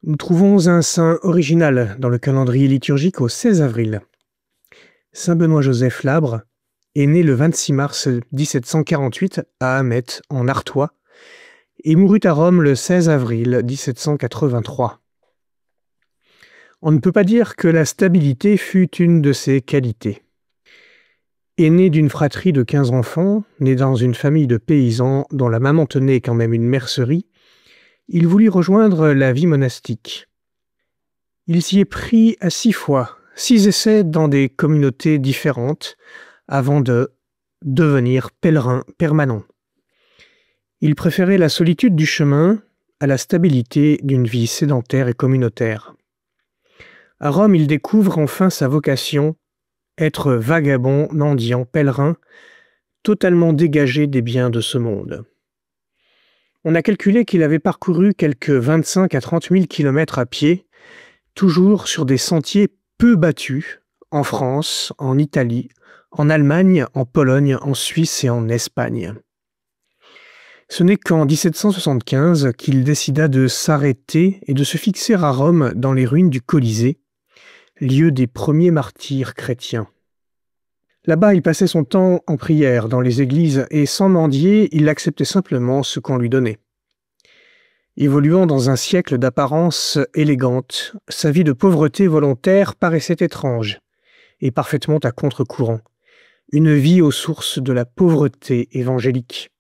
Nous trouvons un saint original dans le calendrier liturgique au 16 avril. Saint Benoît-Joseph Labre est né le 26 mars 1748 à Amet, en Artois, et mourut à Rome le 16 avril 1783. On ne peut pas dire que la stabilité fût une de ses qualités. Aîné d'une fratrie de 15 enfants, né dans une famille de paysans dont la maman tenait quand même une mercerie, il voulut rejoindre la vie monastique. Il s'y est pris à 6 fois, 6 essais dans des communautés différentes, avant de devenir pèlerin permanent. Il préférait la solitude du chemin à la stabilité d'une vie sédentaire et communautaire. À Rome, il découvre enfin sa vocation, être vagabond, mendiant, pèlerin, totalement dégagé des biens de ce monde. On a calculé qu'il avait parcouru quelques 25 à 30 000 kilomètres à pied, toujours sur des sentiers peu battus, en France, en Italie, en Allemagne, en Pologne, en Suisse et en Espagne. Ce n'est qu'en 1775 qu'il décida de s'arrêter et de se fixer à Rome dans les ruines du Colisée, lieu des premiers martyrs chrétiens. Là-bas, il passait son temps en prière dans les églises et sans mendier, il acceptait simplement ce qu'on lui donnait. Évoluant dans un siècle d'apparence élégante, sa vie de pauvreté volontaire paraissait étrange et parfaitement à contre-courant, une vie aux sources de la pauvreté évangélique.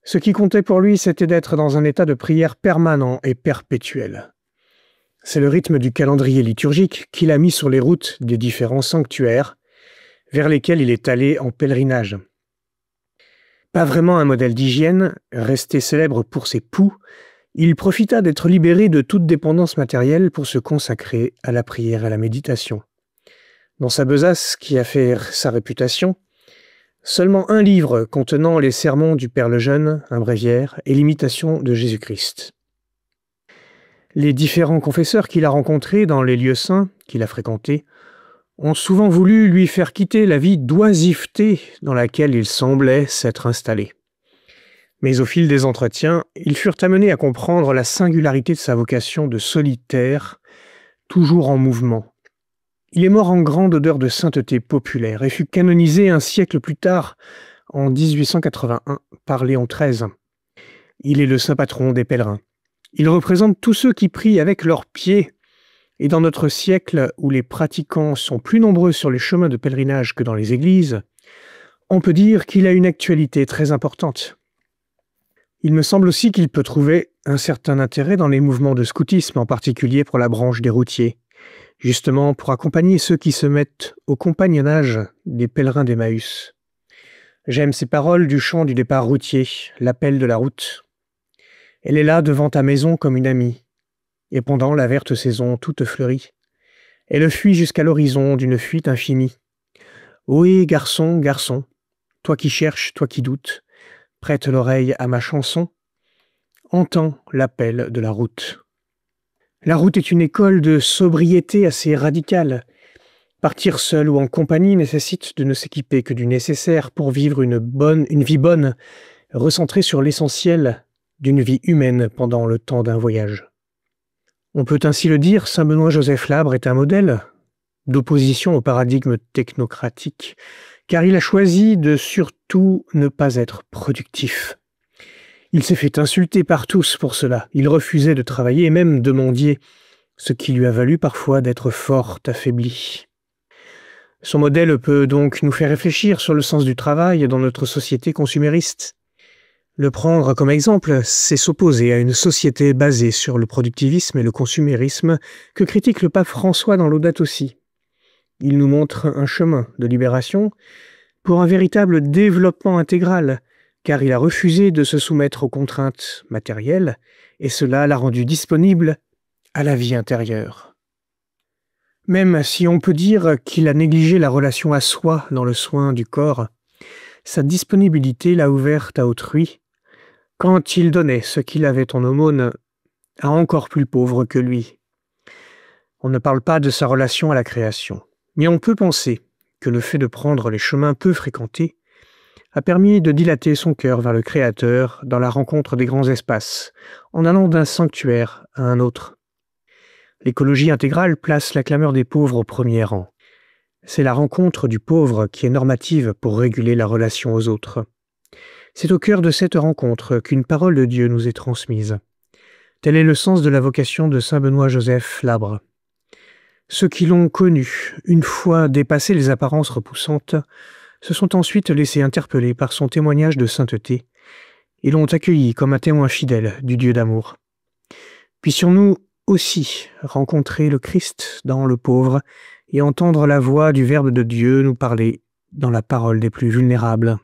Ce qui comptait pour lui, c'était d'être dans un état de prière permanent et perpétuel. C'est le rythme du calendrier liturgique qu'il a mis sur les routes des différents sanctuaires vers lesquels il est allé en pèlerinage. Pas vraiment un modèle d'hygiène, resté célèbre pour ses poux, il profita d'être libéré de toute dépendance matérielle pour se consacrer à la prière et à la méditation. Dans sa besace, qui a fait sa réputation, seulement un livre contenant les sermons du Père le Jeune, un bréviaire, et l'imitation de Jésus-Christ. Les différents confesseurs qu'il a rencontrés dans les lieux saints qu'il a fréquentés ont souvent voulu lui faire quitter la vie d'oisiveté dans laquelle il semblait s'être installé. Mais au fil des entretiens, ils furent amenés à comprendre la singularité de sa vocation de solitaire, toujours en mouvement. Il est mort en grande odeur de sainteté populaire et fut canonisé un siècle plus tard, en 1881, par Léon XIII. Il est le saint patron des pèlerins. Il représente tous ceux qui prient avec leurs pieds. Et dans notre siècle où les pratiquants sont plus nombreux sur les chemins de pèlerinage que dans les églises, on peut dire qu'il a une actualité très importante. Il me semble aussi qu'il peut trouver un certain intérêt dans les mouvements de scoutisme, en particulier pour la branche des routiers, justement pour accompagner ceux qui se mettent au compagnonnage des pèlerins d'Emmaüs. J'aime ces paroles du chant du départ routier, l'appel de la route. Elle est là devant ta maison comme une amie. Et pendant la verte saison toute fleurie, elle fuit jusqu'à l'horizon d'une fuite infinie. Ohé, garçon, garçon, toi qui cherches, toi qui doutes, prête l'oreille à ma chanson, entends l'appel de la route. La route est une école de sobriété assez radicale. Partir seul ou en compagnie nécessite de ne s'équiper que du nécessaire pour vivre une vie bonne, recentrée sur l'essentiel d'une vie humaine pendant le temps d'un voyage. On peut ainsi le dire, saint Benoît-Joseph Labre est un modèle d'opposition au paradigme technocratique, car il a choisi de surtout ne pas être productif. Il s'est fait insulter par tous pour cela. Il refusait de travailler et même de mendier, ce qui lui a valu parfois d'être fort affaibli. Son modèle peut donc nous faire réfléchir sur le sens du travail dans notre société consumériste. Le prendre comme exemple, c'est s'opposer à une société basée sur le productivisme et le consumérisme que critique le pape François dans Laudato Si. Il nous montre un chemin de libération pour un véritable développement intégral, car il a refusé de se soumettre aux contraintes matérielles, et cela l'a rendu disponible à la vie intérieure. Même si on peut dire qu'il a négligé la relation à soi dans le soin du corps, sa disponibilité l'a ouverte à autrui, quand il donnait ce qu'il avait en aumône à encore plus pauvre que lui. On ne parle pas de sa relation à la création, mais on peut penser que le fait de prendre les chemins peu fréquentés a permis de dilater son cœur vers le Créateur dans la rencontre des grands espaces, en allant d'un sanctuaire à un autre. L'écologie intégrale place la clameur des pauvres au premier rang. C'est la rencontre du pauvre qui est normative pour réguler la relation aux autres. C'est au cœur de cette rencontre qu'une parole de Dieu nous est transmise. Tel est le sens de la vocation de saint Benoît-Joseph Labre. Ceux qui l'ont connu, une fois dépassé les apparences repoussantes, se sont ensuite laissés interpeller par son témoignage de sainteté et l'ont accueilli comme un témoin fidèle du Dieu d'amour. Puissions-nous aussi rencontrer le Christ dans le pauvre et entendre la voix du Verbe de Dieu nous parler dans la parole des plus vulnérables.